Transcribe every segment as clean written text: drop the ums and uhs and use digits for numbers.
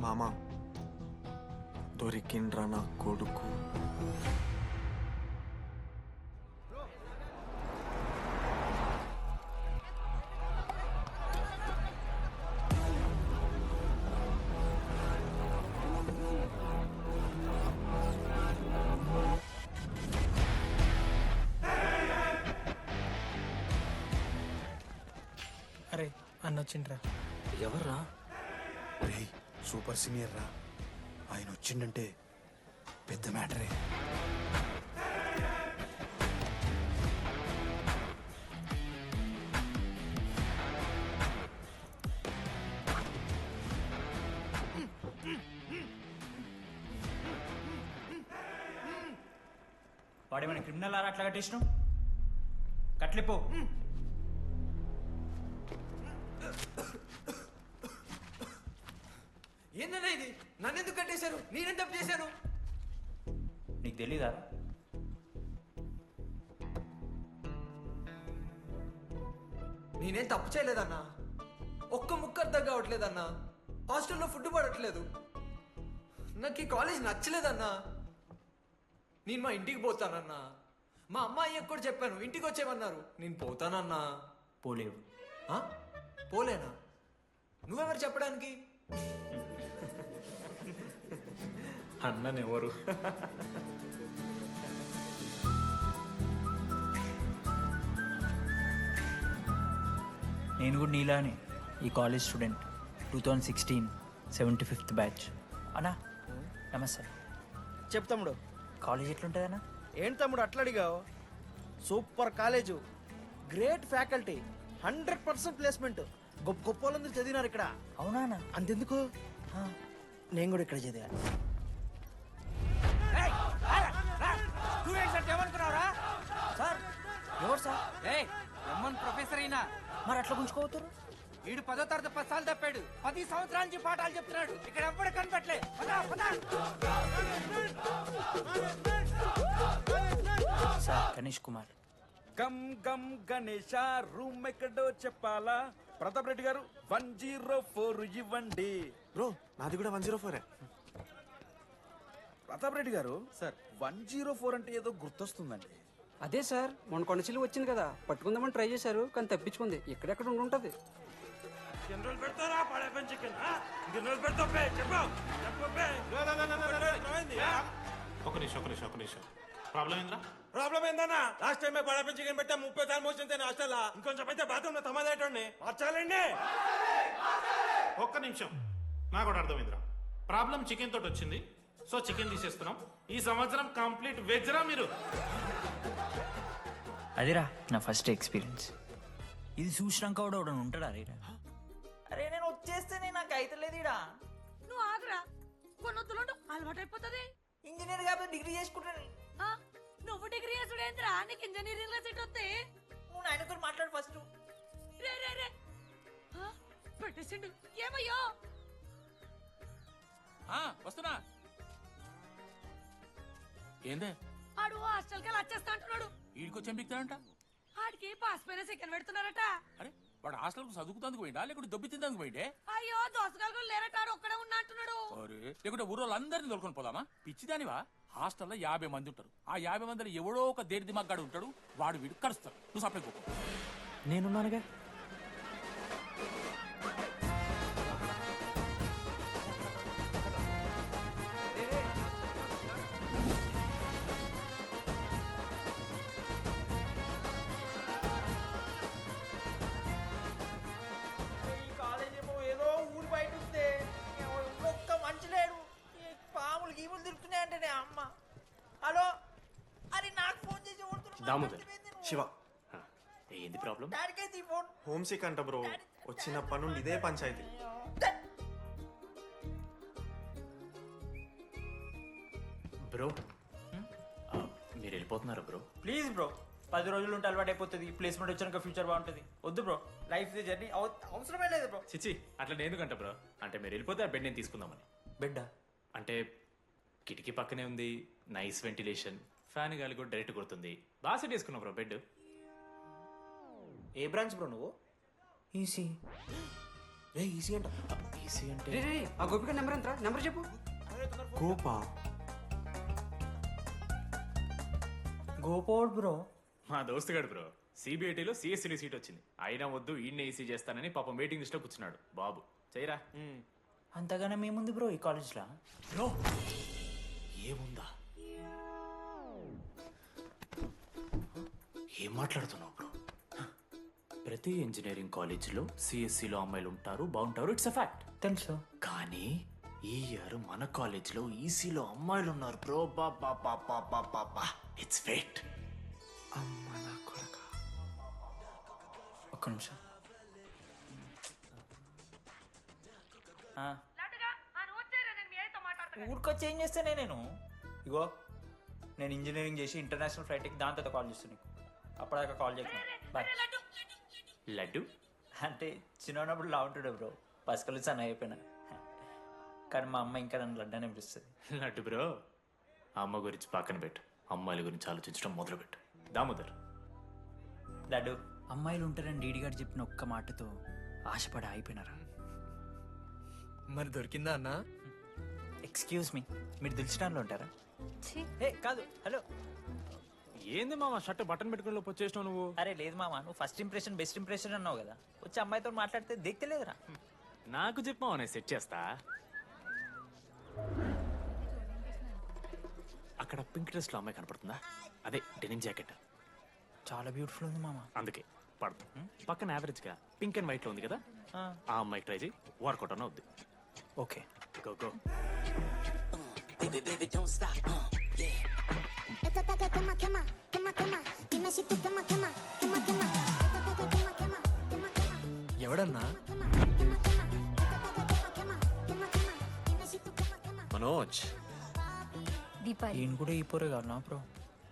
మామ దొరికిండ్రా నా కొడుకు. అరే అన్న వచ్చిండ్రా. ఎవర్రా? రే సూపర్ సీనియర్ రా, ఆయన వచ్చిండంటే పెద్ద మ్యాటరే. వాడేమైనా క్రిమినల్ ఆరా అట్లా కట్టేసినావు? కట్లిపో. ఏందన్నా ఇది? నన్ను ఎందుకు కట్టేశారు? నేనేం తప్పు చేశాను? నీకు తెలీదా? నేనేం తప్పు చేయలేదన్నా. ఒక్క ముక్క అర్థం కావట్లేదన్నా. హాస్టల్లో ఫుడ్ పడట్లేదు. నాకు ఈ కాలేజ్ నచ్చలేదన్నా. నేను మా ఇంటికి పోతానన్నా. మా అమ్మాయి కూడా చెప్పాను, ఇంటికి వచ్చేమన్నారు. నేను పోతానన్నా. పోలేవు. ఆ? పోలేనా? నువ్వెవరు చెప్పడానికి? అన్ననెవరు? నేను కూడా నీలానే ఈ కాలేజ్ స్టూడెంట్, 2016 75th బ్యాచ్. అన్నా నమస్తే. చెప్పు తమ్ముడు. కాలేజ్ ఎట్లుంటుంది అన్న? ఏంటి తమ్ముడు అట్లా అడిగావు? Super college, great faculty, 100% placement. గొప్ప గొప్ప వాళ్ళందరూ చదివినారు ఇక్కడ. అవునా అన్న? అంతెందుకు, నేను కూడా ఇక్కడ చదివా. సార్ ఎవరు సార్? ప్రొఫెసర్ అయినా మరి అట్లా గుంజుకోవతారు? వీడు 10వ తరగతి 10 సార్లు తప్పాడు. 10 సంవత్సరాల నుంచి పాఠాలు చెప్తున్నాడు. ఇక్కడ ఎవ్వడు కనపట్లే. సార్ గణేష్ కుమార్. గమ్ గమ్ గణేష రూమ్ ఎక్కడో చెప్పాలా? ప్రతాప్ రెడ్డి గారు 104 ఇవ్వండి. బ్రో నాది కూడా 104. ప్రతాప్ రెడ్డి గారు సార్ 104 అంటే ఏదో గుర్తొస్తుందండి. అదే సార్, మొన్న కొండచిల్లి వచ్చింది కదా, పట్టుకుందామని ట్రై చేశారు కానీ తప్పించుకుంది. ఎక్కడెక్కడ ఉండుంటది. ఒక నిమిషం ప్రాబ్లం ఏంద్రా? ప్రాబ్లం ఏందన్నా? లాస్ట్ టైం పడపం చికెన్ పెట్టా 30 సార్లు మోషన్ హాస్టల్లా. ఇంకొంచెం అయితే బాత్రూమ్ లో తమాదేటండి మార్చాలండి. ఒక్క నిమిషం, నాకు కూడా అర్థమైందిరా. ప్రాబ్లం చికెన్ తోటి వచ్చింది, సో చికెన్ తీసేస్తున్నాం. ఈ సంవత్సరం కంప్లీట్ వెజ్ రా మీరు. అదిరా నా ఫస్ట్ ఎక్స్పీరియన్స్. ఇది చూసినాక కూడా ఒకడు ఉంటాడా రేరా? అరే నేను వచ్చేస్తేనే నాకు అయితలేదు ఇడా. నువ్వు ఆగరా, కొన్నొత్తులు అలవాటు అయిపోతుంది. ఇంజనీర్ కాబట్టి డిగ్రీ చేసుకుంటాను. నువ్వు డిగ్రీ చేసుడేంద్రా, నీకు ఇంజనీరింగ్ లో సీట్ వస్తే. నువ్వు నాయనతో మాట్లాడు ఫస్ట్. రే రే రే పెట్టేసిండు. ఏమయ్యో? వస్తున్నా. ఏందే? ఆడు హాస్టల్ కి వచ్చేస్తా అంటున్నాడు. ఈడికొచ్చి ఎంపిక్తాడంట. ఆడికి పాస్ పైన సెకండ్ పెడుతున్నారట. అరే వాడు హాస్టల్ చదువుకుతానికి పోయిండా లేకుంటే దొబ్బి తిందానికి పోయిండే? అయ్యో దోసగాలు లేరట, ఆడు ఒక్కడే ఉన్నా అంటున్నాడు. అరే లేకుంటే ఊరోళ్ళందరినీ దొరుకుని పోదామా? పిచ్చిదానివా? హాస్టల్లో 50 మంది ఉంటారు. ఆ 50 మందిలో ఎవడో ఒక దేడి దిమాగ్గాడు ఉంటాడు. వాడు వీడు కలుస్తాడు. నువ్వు సప్లై పోకు. నేనున్నానుగా. ఈ కాలేజ్ ఏమో ఏదో ఊరు బయట ఉంటే ఒక్క మంచి లేడు. ఈ పాములు గీములు తిరుగుతున్నాయి అంటే అమ్మ. హలో, అరే నాకు ఫోన్ చేసి దామోదర్, శివ, ఏంది ప్రాబ్లం? డాడీకి ఫోన్. హోమ్ సిక్ అంట బ్రో. వచ్చినప్పటి నుండి ఇదే పంచాయతీ. బ్రో మీరు వెళ్ళిపోతున్నారా బ్రో? ప్లీజ్ బ్రో, 10 రోజులు ఉంటే అలవాటు అయిపోతుంది. ప్లేస్మెంట్ వచ్చాక ఫ్యూచర్ బాగుంటుంది. వద్దు బ్రో, లైఫ్ జర్నీ అవసరమే లేదు బ్రో. చిచి అట్లా నేను ఎందుకంట బ్రో? అంటే మీరు వెళ్ళిపోతే ఆ బెడ్ నేను తీసుకుందామని. బిడ్డ అంటే కిటికీ పక్కనే ఉంది, నైస్ వెంటిలేషన్, ఫ్యాన్ గాలి కూడా డైరెక్ట్ కొడుతుంది. బాగా సెట్ చేసుకున్నావు బ్రో బెడ్. ఏ బ్రాంచ్ బ్రో నువ్వు? ఈసీ. రే ఈసీ అంట. ఈసీ అంటే రే ఆ గోపిక నెంబర్ ఎంత నెంబర్ చెప్పు. గోపా గోపోడ్ బ్రో. మా దోస్తుగాడు బ్రో సిబిఐటీలో సిఎస్సీలో సీట్ వచ్చింది. అయినా వద్దు ఈయన్నే ఈసీ చేస్తానని పాపం వెయిటింగ్ లిస్ట్లో కూర్చున్నాడు. బాబు చేయరా. అంతగానే మేముంది బ్రో ఈ కాలేజ్లో. బ్రో ఏముందా? ఏం మాట్లాడుతున్నావు బ్రో? ప్రతి ఇంజనీరింగ్ కాలేజీలో సిఎస్సిలో అమ్మాయిలు ఉంటారు, బాగుంటారు. It's a fact. తెలుసు. కానీ ఈ ఇయర్ మన కాలేజీలో ఈసీలో అమ్మాయిలు ఉన్నారు బ్రో. Baba it's fate. అమ్మ నా కొడక. ఒక్క నిమిషం. ఊరికొచ్చి ఏం చేస్తానే నేను? ఇగో నేను ఇంజనీరింగ్ చేసి ఇంటర్నేషనల్ ఫ్లైట్కి దాని తర్వాత కాల్ చేస్తాను నీకు. అప్పటిదాకా కాల్ చేయకు. బాయ్. లడ్డు అంటే చిన్నప్పుడు లా ఉంటాడు బ్రో. పసుకలు సన్న అయిపోయినా. కానీ మా అమ్మ ఇంకా నన్ను లడ్డు అని పిలుస్తుంది. లడ్డు బ్రో అమ్మ గురించి పక్కన పెట్టు, అమ్మాయిల గురించి ఆలోచించడం మొదలుపెట్టు. దామోదర్ లడ్డు, అమ్మాయిలు ఉంటారని డీడీ గారు చెప్పిన ఒక్క మాటతో ఆశపడి అయిపోయినారా? మరి దొరికిందా అన్నా? ఎక్స్క్యూజ్ మీ, మీరు దిల్చడంలో ఉంటారా? ఏ కాదు, హలో. ఏంది మామ షర్ట్ బటన్ పెట్టుకుని లోపు వచ్చేసినావు నువ్వు? అరే లేదు మామ, నువ్వు ఫస్ట్ ఇంప్రెషన్ బెస్ట్ ఇంప్రెషన్ అన్నావు కదా. వచ్చి అమ్మాయితో మాట్లాడితే దిక్కలేదురా. నాకు చెప్పావు నేను సెట్ చేస్తా. అక్కడ పింక్ డ్రెస్ లో అమ్మాయి కనపడుతుందా? అదే డెనిమ్ జాకెట్. చాలా బ్యూటిఫుల్ ఉంది మామ. అందుకే పడదు. పక్కన యావరేజ్ గా పింక్ అండ్ వైట్ లో ఉంది కదా, ఆ అమ్మాయి ట్రై చేయి. వర్కౌట్ అన్న అవుద్ది. Okay go go. ఎవడన్నా? మనోజ్. ఈయన కూడా ఈ పోరే కాదు నా బ్రో.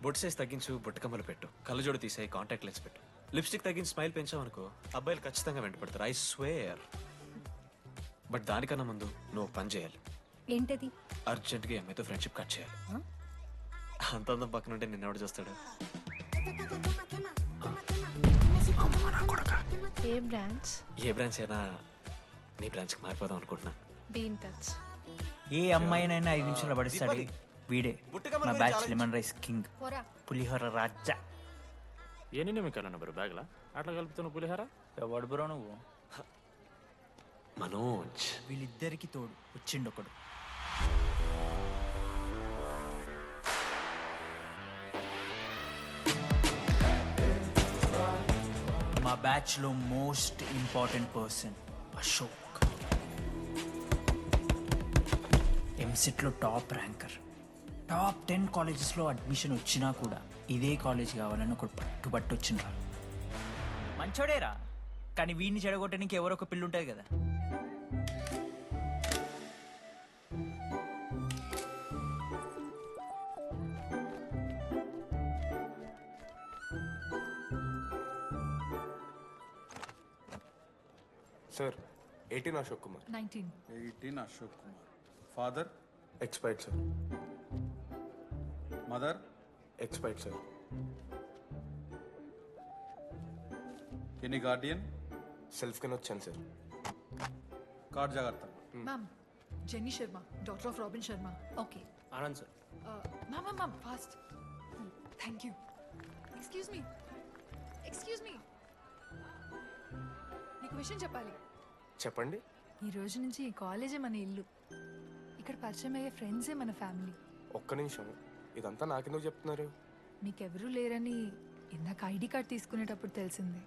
బొట్టు సైజ్ తగ్గించు, బొట్టు కమ్మలు పెట్టు, కళ్ళజోడు తీసేయి, కాంటాక్ట్ లెన్స్ పెట్టు, లిప్స్టిక్ తగ్గించి స్మైల్ పెంచావనుకో అబ్బాయిలు ఖచ్చితంగా వెంటపడతారు. I swear. బట్ దానికన్నా ముందు నువ్వు ఒక పని చేయాలి. ఏంటది? అర్జెంట్గా ఈ అమ్మాయితో ఫ్రెండ్షిప్ కట్ చేయాలి. అంత అందం పక్కన ఉంటే నిన్నెవడు చూస్తాడు? ఏ బ్రాంచ్? ఏ బ్రాంచ్ అయినా నీ బ్రాంచ్కి మారిపోదాం అనుకుంటున్నా. Be in touch. ఏ అమ్మాయినైనా 5 నిమిషాలు పడిస్తాడు వీడే. మా బ్యాచ్ లెమన్ రైస్ కింగ్, పోరా. పులిహోర రాజా. ఎన్ని నిమిషాలు బ్రో బ్యాగ్లా అట్లా కలుపుతున్న పులిహార? ఎవడు బ్రో నువ్వు? మనోజ్. వీళ్ళిద్దరికి తోడు వచ్చిండు ఒకడు. మా బ్యాచ్ లో most important person Ashok. EAMCET లో టాప్ ర్యాంకర్. టాప్ 10 కాలేజెస్లో అడ్మిషన్ వచ్చినా కూడా ఇదే కాలేజ్ కావాలని ఒకడు పట్టుబట్టు వచ్చిండ్రా. మంచోడేరా, కానీ వీడిని చెడగొట్టడానికి ఎవరో ఒక పిల్లు ఉంటుంది కదా. Sir 18 Ashok Kumar. 19. Ashok Kumar. Father expired sir. Mother expired sir. Any Guardian? Self కింద వచ్చాను సార్. కార్డ్ జాగ్రత్త. Ma'am, Jenny Sharma, daughter of Robin Sharma. Okay. Anand sir. Ma'am, fast. Thank you. Excuse me. నీకు విషయం చెప్పాలి. చెప్పండి. ఈ రోజు నుంచి ఈ కాలేజే మన ఇల్లు. ఇక్కడ పరిచయం అయ్యే ఫ్రెండ్సే మన ఫ్యామిలీ. ఒక్క నిమిషం, ఇదంతా నాకెందుకు చెప్తున్నారు? మీకెవరూ లేరని ఇందాక ఐడి కార్డ్ తీసుకునేటప్పుడు తెలిసింది.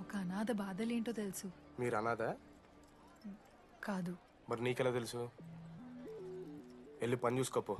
ఒక అనాథ బాధలేంటో తెలుసు. మీరు అనాదా? కాదు. మరి నీకెలా తెలుసు? వెళ్ళి పని చూసుకోపో.